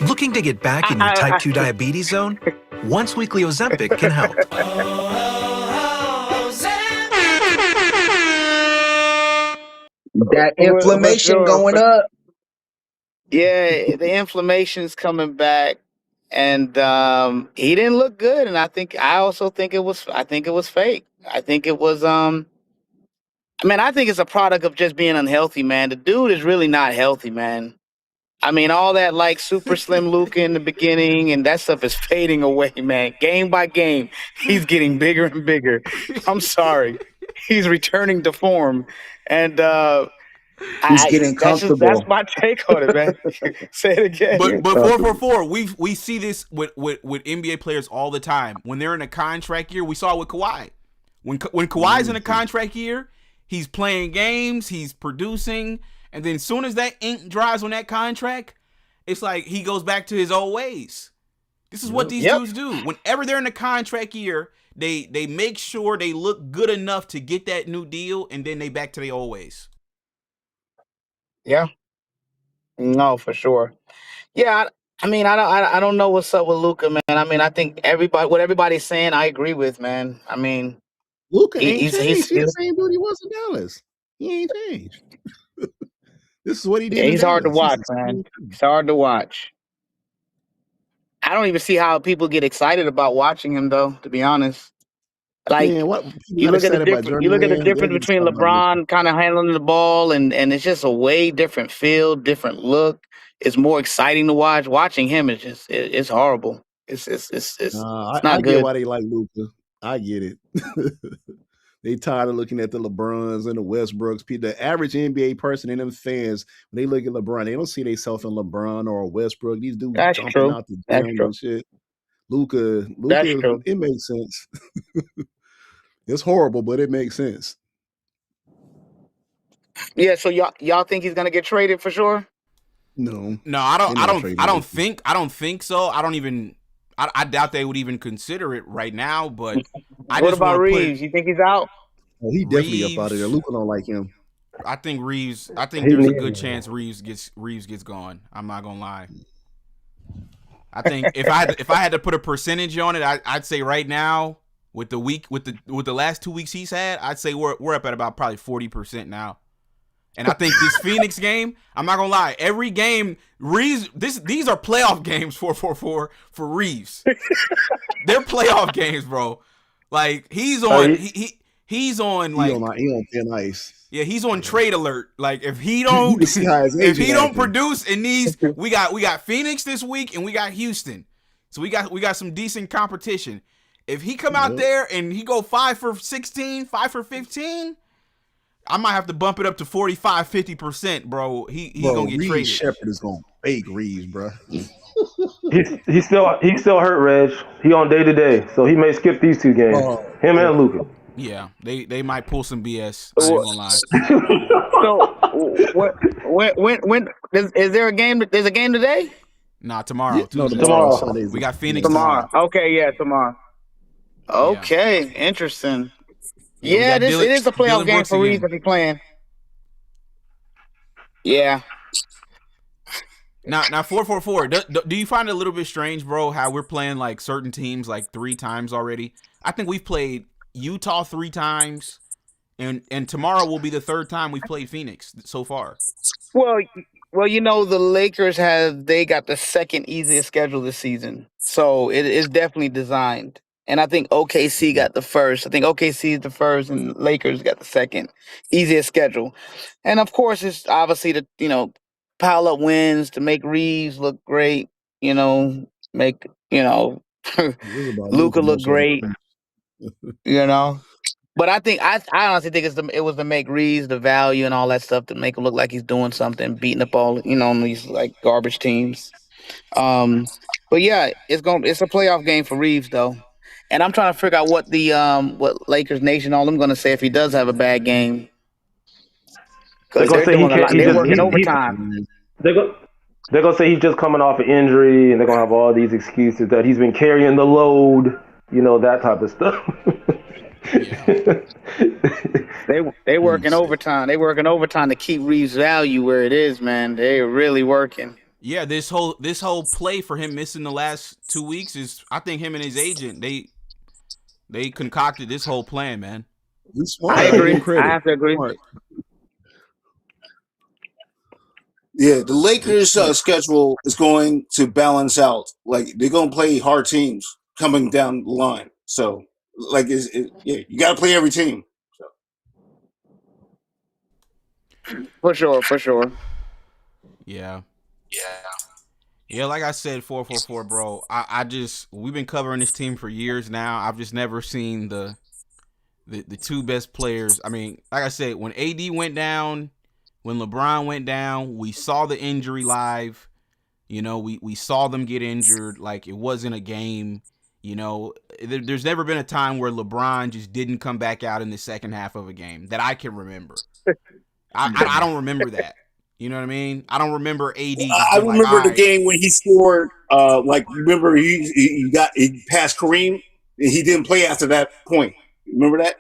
Looking to get back in your type 2 diabetes zone? Once weekly Ozempic can help. That inflammation going up. Yeah, the inflammation's coming back, and he didn't look good. And I also think it was fake. I think it was I mean, I think it's a product of just being unhealthy, man. The dude is really not healthy, man. I mean, all that like super slim Luka in the beginning and that stuff is fading away, man. Game by game, he's getting bigger and bigger. I'm sorry. He's returning to form. And he's getting comfortable. That's my take on it, man. Say it again. But 444, we see this with NBA players all the time. When they're in a contract year, we saw it with Kawhi. When Kawhi's in a contract year, he's playing games, he's producing, and then as soon as that ink dries on that contract, it's like he goes back to his old ways. This is what these dudes do. Whenever they're in a contract year, they make sure they look good enough to get that new deal, and then they back to their old ways. Yeah. No, for sure. Yeah, I mean, I don't know what's up with Luka, man. I mean, I think what everybody's saying, I agree with, man. I mean, Luka ain't changed. He's the same dude he was in Dallas. He ain't changed. This is what he did. Yeah, he's hard to watch, man. He's hard to watch. I don't even see how people get excited about watching him, though. To be honest, like you look at the difference between LeBron kind of handling the ball, and it's just a way different feel, different look. It's more exciting to watch. Watching him is just it's horrible. It's not I good. get why they like Luka. I get it. They tired of looking at the LeBrons and the Westbrooks. The average NBA person and them fans, when they look at LeBron, they don't see themselves in LeBron or Westbrook. These dudes jumping out the gym and shit. Luka, it makes sense. It's horrible, but it makes sense. Yeah, so y'all think he's gonna get traded for sure? No, I don't think so. I doubt they would even consider it right now. But what about Reeves? You think he's out? Oh, he definitely up out of there. Luka don't like him. I think there's a good chance Reeves gets gone. I'm not gonna lie. I think if I had to put a percentage on it, I'd say right now with the last 2 weeks he's had, I'd say we're up at about probably 40% now. And I think this Phoenix game, I'm not gonna lie, every game Reeves, these are playoff games for Reeves. They're playoff games, bro. Like he's on he's on like he on thin ice. Yeah, he's on trade alert. Like if he don't produce in these, we got Phoenix this week and we got Houston. So we got some decent competition. If he come out there and he go 5 for 16, 5 for 15, I might have to bump it up to 45, 50%, bro. He's gonna get traded. Shepard is gonna fake Reeves, bro. He's still hurt, Reg. He on day to day, so he may skip these 2 games. Him and Luka. Yeah, they might pull some BS. I ain't gonna lie. So when is there a game? There's a game today? Nah, tomorrow. Tomorrow. We got Phoenix tomorrow. Okay, yeah, tomorrow. Okay, interesting. Yeah, it is a playoff game for Reeves if he's playing. Yeah. Now 444. Do you find it a little bit strange, bro, how we're playing like certain teams like 3 times already? I think we've played Utah 3 times, and tomorrow will be the 3rd time we've played Phoenix so far. Well, you know, the Lakers they got the 2nd easiest schedule this season, so it is definitely designed. And I think OKC got the 1st. I think OKC is the 1st, and Lakers got the 2nd easiest schedule. And of course, it's obviously to pile up wins to make Reeves look great. Make Luka look great. But I honestly think it was to make Reeves the value and all that stuff to make him look like he's doing something, beating up all on these like garbage teams. Um, but yeah, it's a playoff game for Reeves though, and I'm trying to figure out what Lakers Nation all them going to say if he does have a bad game They're because gonna they're say he doing a can't. lot. He They're just working overtime. they're go, they're gonna say he's just coming off an injury, and they're gonna have all these excuses that he's been carrying the load. That type of stuff. They working overtime. They working overtime to keep Reeves' value where it is, man. They're really working. Yeah, this whole play for him missing the last 2 weeks is, I think him and his agent they concocted this whole plan, man. He's smart. I I give him agree. I credit. have to agree. Smart. Yeah, the Lakers' schedule is going to balance out. Like they're going to play hard teams coming down the line. So, like, yeah, you got to play every team. For sure. Yeah. Yeah, like I said, 444, bro. We've been covering this team for years now. I've just never seen the two best players. I mean, like I said, when AD went down, when LeBron went down, we saw the injury live. We saw them get injured like it wasn't a game. There's never been a time where LeBron just didn't come back out in the second half of a game that I can remember. I don't remember that. You know what I mean? I don't remember AD. I remember the game when he scored. Remember he passed Kareem, and he didn't play after that point. Remember that?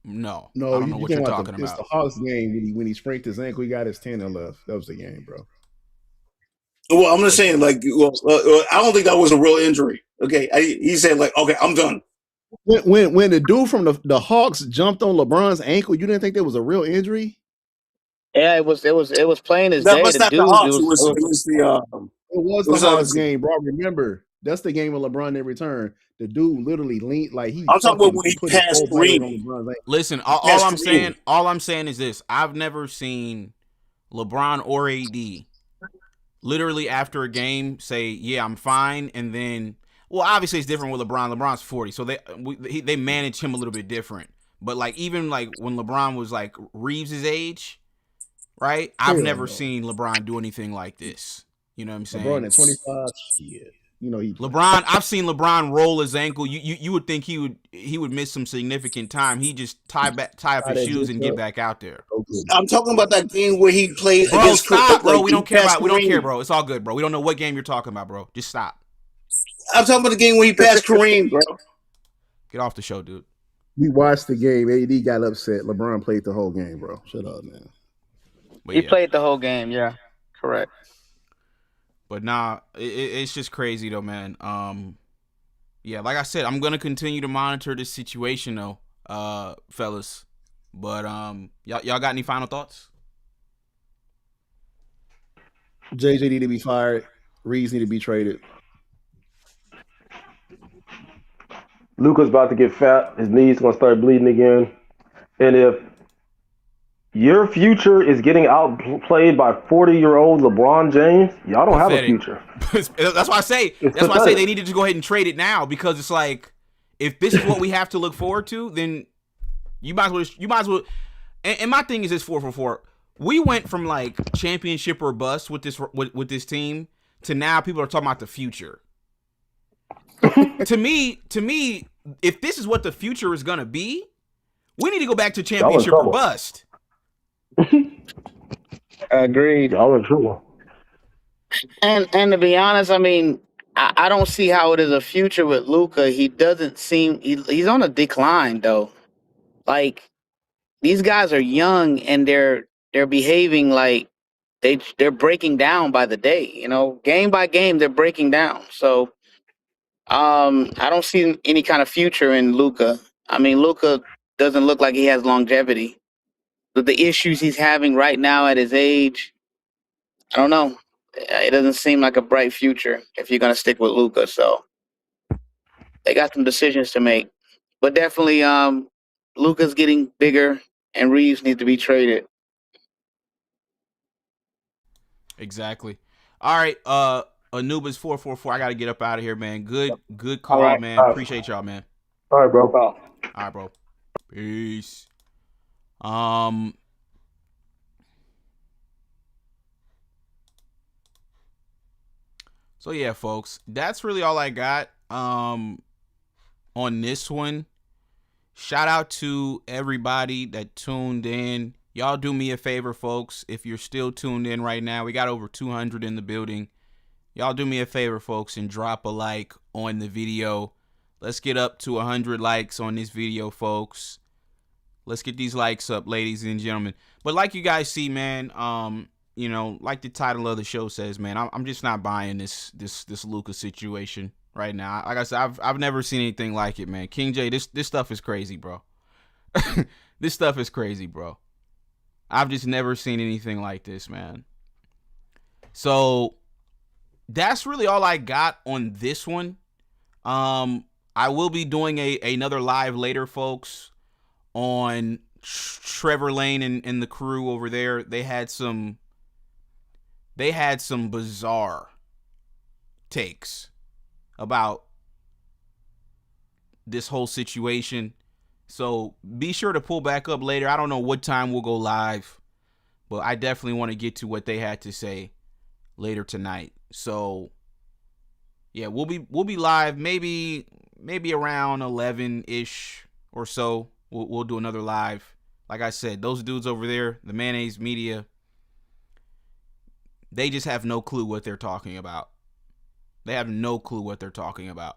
No, No, I don't know what you're talking It's about. the Hawks game when he sprained his ankle. He got his tendon left. That was the game, bro. Well, I'm just saying, I don't think that was a real injury. Okay, he said, okay, I'm done. When the dude from the Hawks jumped on LeBron's ankle, you didn't think that was a real injury? Yeah, it was plain as That day. was The not the dude, Hawks. It was the Hawks game, bro. Remember, that's the game when LeBron didn't return. The dude literally leaned like he. I'm talking about when he passed Kareem. Listen, all I'm saying is this: I've never seen LeBron or AD literally after a game say, "Yeah, I'm fine," and then, well, obviously it's different with LeBron. LeBron's 40, so they manage him a little bit different. But even when LeBron was like Reeves' age, right? I've never seen LeBron do anything like this. You know what I'm saying? LeBron at 25, shit. LeBron. I've seen LeBron roll his ankle. You would think he would miss some significant time. He just tie up his shoes and get back out there. I'm talking about that game where he played bro, against. Stop, bro. We don't care about. We don't care, bro. It's all good, bro. We don't know what game you're talking about, bro. Just stop. I'm talking about the game where he passed Kareem, bro. Get off the show, dude. We watched the game. AD got upset. LeBron played the whole game, bro. Shut up, man. He played the whole game. Yeah, correct. But nah, it's just crazy though, man. Yeah, like I said, I'm gonna continue to monitor this situation though, fellas. But y'all got any final thoughts? JJ need to be fired. Reeves need to be traded. Luka's about to get fat. His knees gonna start bleeding again. And if your future is getting outplayed by 40-year-old LeBron James, y'all don't have a future. That's why I say. That's why I say they need to just go ahead and trade it now, because it's like, if this is what we have to look forward to, then you might as well. And my thing is this: 444. We went from like championship or bust with this team to now people are talking about the future. to me, if this is what the future is gonna be, we need to go back to championship or bust. Agreed. Y'all in trouble. And to be honest, I mean, I don't see how it is a future with Luka. He doesn't seem he's on a decline though. Like, these guys are young and they're behaving like they're breaking down by the day. Game by game they're breaking down. So I don't see any kind of future in Luka. I mean, Luka doesn't look like he has longevity. With the issues he's having right now at his age, I don't know. It doesn't seem like a bright future if you're going to stick with Luka. So they got some decisions to make. But definitely, Luka's getting bigger, and Reeves needs to be traded. Exactly. All right. Anubis 444. I got to get up out of here, man. Good call, All right. man. Appreciate y'all, man. All right, bro. All right, bro. Peace. So yeah, folks, that's really all I got on this one. Shout out to everybody that tuned in. Y'all do me a favor, folks. If you're still tuned in right now, we got over 200 in the building. Y'all do me a favor, folks, and drop a like on the video. Let's get up to 100 likes on this video, folks. Let's get these likes up, ladies and gentlemen. But like you guys see, man, you know, like the title of the show says, man, I'm just not buying this Luka situation right now. Like I said, I've never seen anything like it, man. King J, this stuff is crazy, bro. This stuff is crazy, bro. I've just never seen anything like this, man. So that's really all I got on this one. I will be doing another live later, folks, on Trevor Lane and the crew over there. They had some bizarre takes about this whole situation. So be sure to pull back up later. I don't know what time we'll go live, but I definitely want to get to what they had to say later tonight. So yeah, we'll be live maybe around 11-ish or so. We'll do another live. Like I said, those dudes over there, the Mayonnaise Media, they just have no clue what they're talking about. They have no clue what they're talking about.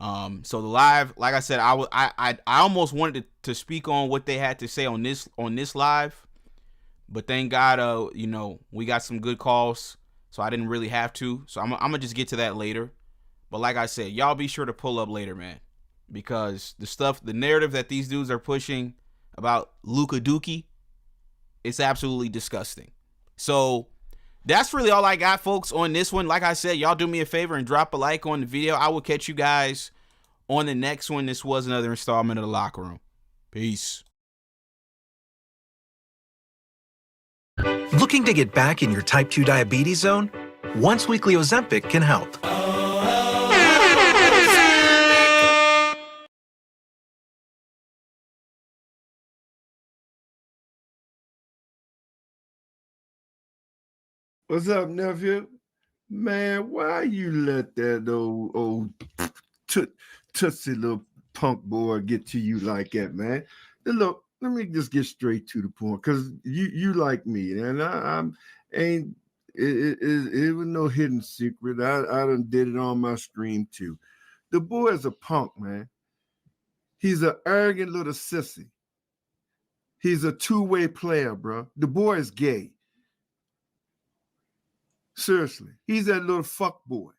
So the live, like I said, I almost wanted to speak on what they had to say on this live, but thank God, you know, we got some good calls, so I didn't really have to. So I'm gonna just get to that later. But like I said, y'all be sure to pull up later, man, because the narrative that these dudes are pushing about Luka Dookie, it's absolutely disgusting. So that's really all I got, folks, on this one. Like I said, y'all do me a favor and drop a like on the video. I will catch you guys on the next one. This was another installment of The Locker Room. Peace. Looking to get back in your type 2 diabetes zone? Once weekly Ozempic can help. What's up, nephew? Man, why you let that old tootsie little punk boy get to you like that, man? And look, let me just get straight to the point, because you like me, and I'm ain't it was no hidden secret. I done did it on my stream too. The boy is a punk, man. He's an arrogant little sissy. He's a two-way player, bro. The boy is gay. Seriously, he's that little fuck boy.